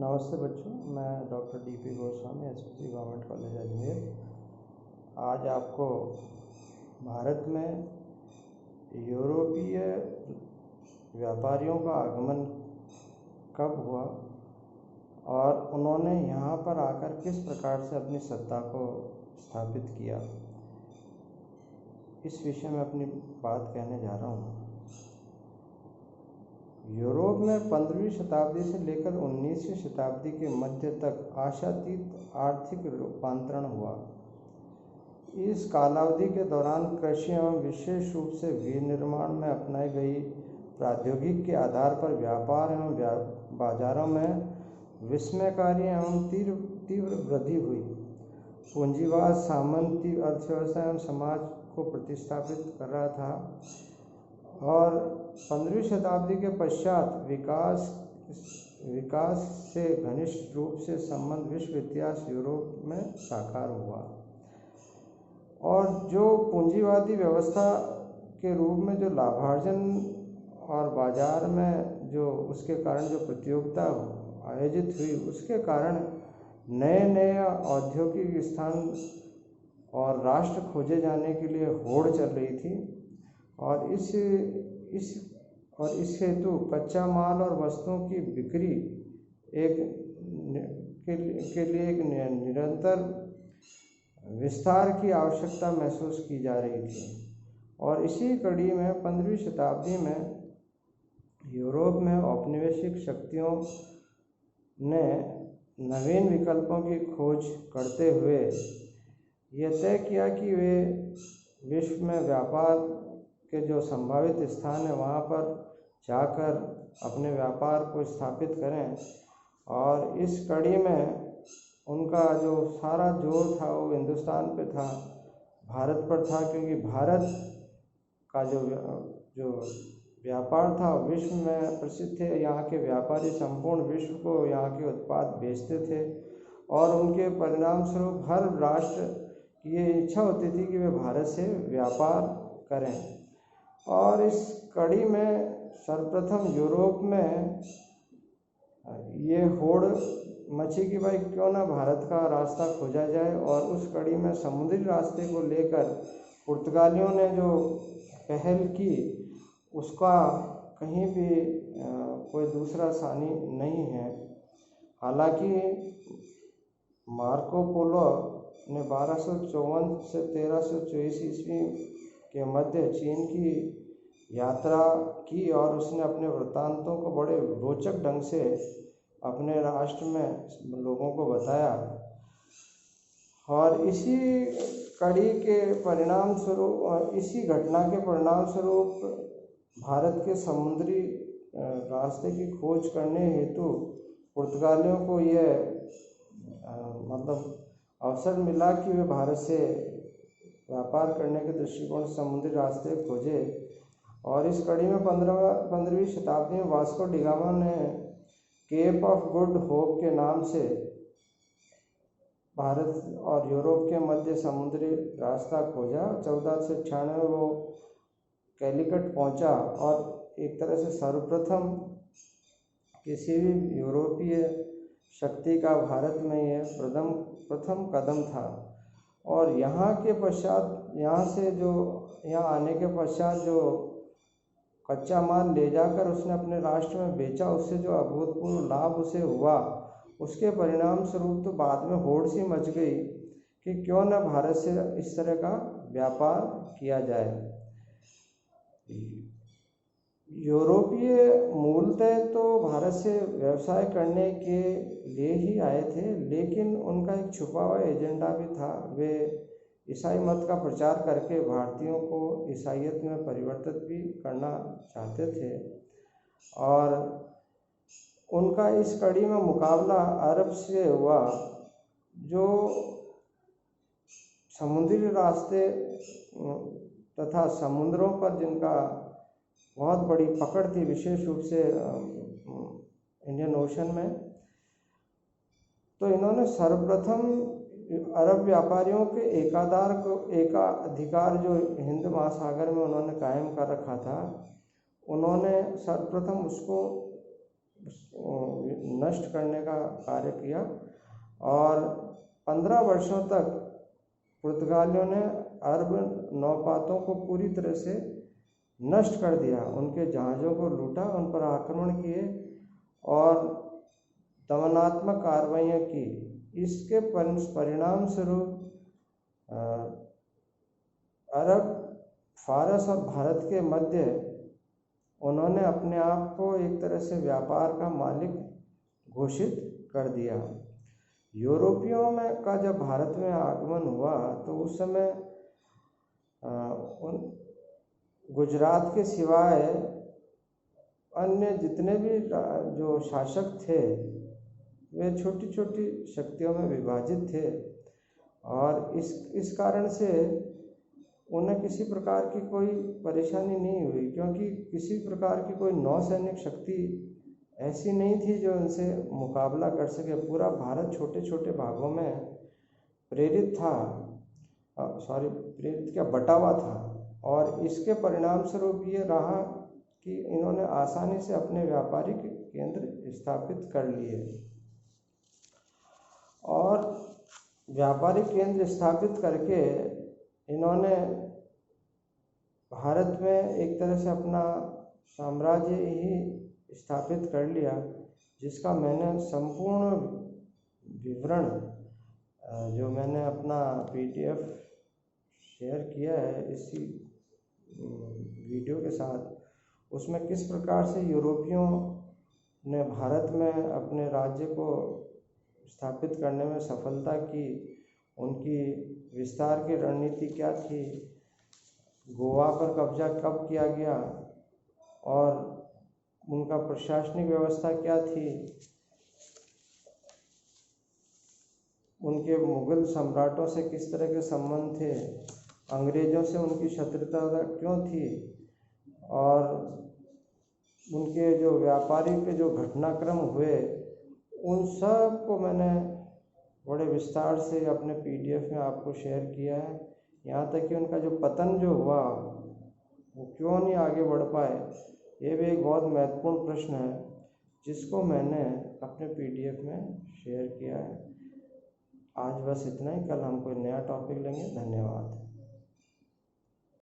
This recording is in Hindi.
नमस्ते बच्चों, मैं doctor D P. Goswami, SPC government college Ajmer. आज आपको भारत में यूरोपीय व्यापारियों का आगमन कब हुआ और उन्होंने यहाँ पर आकर किस प्रकार से अपनी सत्ता को स्थापित किया, इस विषय में अपनी बात कहने जा रहा हूँ। यूरोप में 15वीं शताब्दी से लेकर 19वीं शताब्दी के मध्य तक आशातीत आर्थिक रूपांतरण हुआ। इस कालावधि के दौरान कृषि एवं विशेष रूप से विनिर्माण में अपनाई गई प्रौद्योगिकी के आधार पर व्यापार एवं बाजारों में विस्मयकारी एवं तीव्र वृद्धि हुई। पूंजीवाद सामंती अर्थव्यवस्था एवं समाज को प्रतिस्थापित कर रहा था और 15वीं शताब्दी के पश्चात विकास से घनिष्ठ रूप से संबंध विश्व इतिहास यूरोप में साकार हुआ। और जो पूंजीवादी व्यवस्था के रूप में जो लाभार्जन और बाजार में जो उसके कारण जो प्रतियोगिता आयोजित हुई, उसके कारण नए औद्योगिक स्थान और राष्ट्र खोजे जाने के लिए होड़ चल रही थी। और इस हेतु कच्चा माल और वस्तुओं की बिक्री के लिए एक निरंतर विस्तार की आवश्यकता महसूस की जा रही थी। और इसी कड़ी में 15वीं शताब्दी में यूरोप में औपनिवेशिक शक्तियों ने नवीन विकल्पों की खोज करते हुए यह तय किया कि वे विश्व में व्यापार के जो संभावित स्थान है वहाँ पर जाकर अपने व्यापार को स्थापित करें। और इस कड़ी में उनका जो सारा जोर था वो हिंदुस्तान पे था, भारत पर था, क्योंकि भारत का जो व्यापार था विश्व में प्रसिद्ध थे। यहाँ के व्यापारी संपूर्ण विश्व को यहाँ के उत्पाद बेचते थे और उनके परिणाम स्वरूप हर राष्ट्र की ये इच्छा होती थी कि वे भारत से व्यापार करें। और इस कड़ी में सर्वप्रथम यूरोप में ये होड़ मची कि भाई क्यों ना भारत का रास्ता खोजा जाए। और उस कड़ी में समुद्री रास्ते को लेकर पुर्तगालियों ने जो पहल की, उसका कहीं भी कोई दूसरा सानी नहीं है। हालांकि मार्को पोलो ने 1254 से 1324 ईस्वी के मध्य चीन की यात्रा की और उसने अपने वृत्तांतों को बड़े रोचक ढंग से अपने राष्ट्र में लोगों को बताया। और इसी कड़ी के परिणाम स्वरूप, इसी घटना के परिणाम स्वरूप भारत के समुद्री रास्ते की खोज करने हेतु पुर्तगालियों को यह अवसर मिला कि वे भारत से व्यापार करने के दृष्टिकोण समुद्री रास्ते खोजे। और इस कड़ी में 15वीं शताब्दी में वास्को डी गामा ने केप ऑफ गुड होप के नाम से भारत और यूरोप के मध्य समुद्री रास्ता खोजा। 1496 में वो कैलिकट पहुंचा और एक तरह से सर्वप्रथम किसी भी यूरोपीय शक्ति का भारत में यह प्रथम कदम था। और यहाँ आने के पश्चात जो कच्चा माल ले जाकर उसने अपने राष्ट्र में बेचा, उससे जो अभूतपूर्व लाभ उसे हुआ, उसके परिणाम स्वरूप तो बाद में होड़ सी मच गई कि क्यों न भारत से इस तरह का व्यापार किया जाए। यूरोपीय मूलतः तो भारत से व्यवसाय करने के लिए ही आए थे, लेकिन उनका एक छुपा हुआ एजेंडा भी था। वे ईसाई मत का प्रचार करके भारतीयों को ईसाईयत में परिवर्तित भी करना चाहते थे। और उनका इस कड़ी में मुकाबला अरब से हुआ, जो समुद्री रास्ते तथा समुद्रों पर जिनका बहुत बड़ी पकड़ थी, विशेष रूप से इंडियन ओशन में। तो इन्होंने सर्वप्रथम अरब व्यापारियों के एकाधिकार जो हिंद महासागर में उन्होंने कायम कर रखा था, उन्होंने सर्वप्रथम उसको नष्ट करने का कार्य किया और 15 वर्षों तक पुर्तगालियों ने अरब नौपातों को पूरी तरह से नष्ट कर दिया, उनके जहाज़ों को लूटा, उन पर आक्रमण किए और दमनात्मक कार्रवाइयाँ की। इसके परिणाम स्वरूप अरब, फारस और भारत के मध्य उन्होंने अपने आप को एक तरह से व्यापार का मालिक घोषित कर दिया। यूरोपियों में का जब भारत में आगमन हुआ तो उस समय उन गुजरात के सिवाय अन्य जितने भी जो शासक थे वे छोटी छोटी शक्तियों में विभाजित थे और इस कारण से उन्हें किसी प्रकार की कोई परेशानी नहीं हुई, क्योंकि किसी प्रकार की कोई नौसैनिक शक्ति ऐसी नहीं थी जो उनसे मुकाबला कर सके। पूरा भारत छोटे छोटे भागों में प्रेरित था, प्रेरित क्या बटा हुआ था और इसके परिणाम स्वरूप ये रहा कि इन्होंने आसानी से अपने व्यापारिक केंद्र स्थापित कर लिए और व्यापारिक केंद्र स्थापित करके इन्होंने भारत में एक तरह से अपना साम्राज्य ही स्थापित कर लिया, जिसका मैंने संपूर्ण विवरण जो मैंने अपना PDF शेयर किया है इसी वीडियो के साथ, उसमें किस प्रकार से यूरोपियों ने भारत में अपने राज्य को स्थापित करने में सफलता की, उनकी विस्तार की रणनीति क्या थी, गोवा पर कब्जा कब किया गया और उनका प्रशासनिक व्यवस्था क्या थी, उनके मुगल सम्राटों से किस तरह के संबंध थे, अंग्रेज़ों से उनकी शत्रुता क्यों थी और उनके जो व्यापारी के जो घटनाक्रम हुए उन सब को मैंने बड़े विस्तार से अपने PDF में आपको शेयर किया है। यहाँ तक कि उनका जो पतन जो हुआ वो क्यों नहीं आगे बढ़ पाए, ये भी एक बहुत महत्वपूर्ण प्रश्न है जिसको मैंने अपने PDF में शेयर किया है। आज बस इतना ही, कल हम कोई नया टॉपिक लेंगे। धन्यवाद।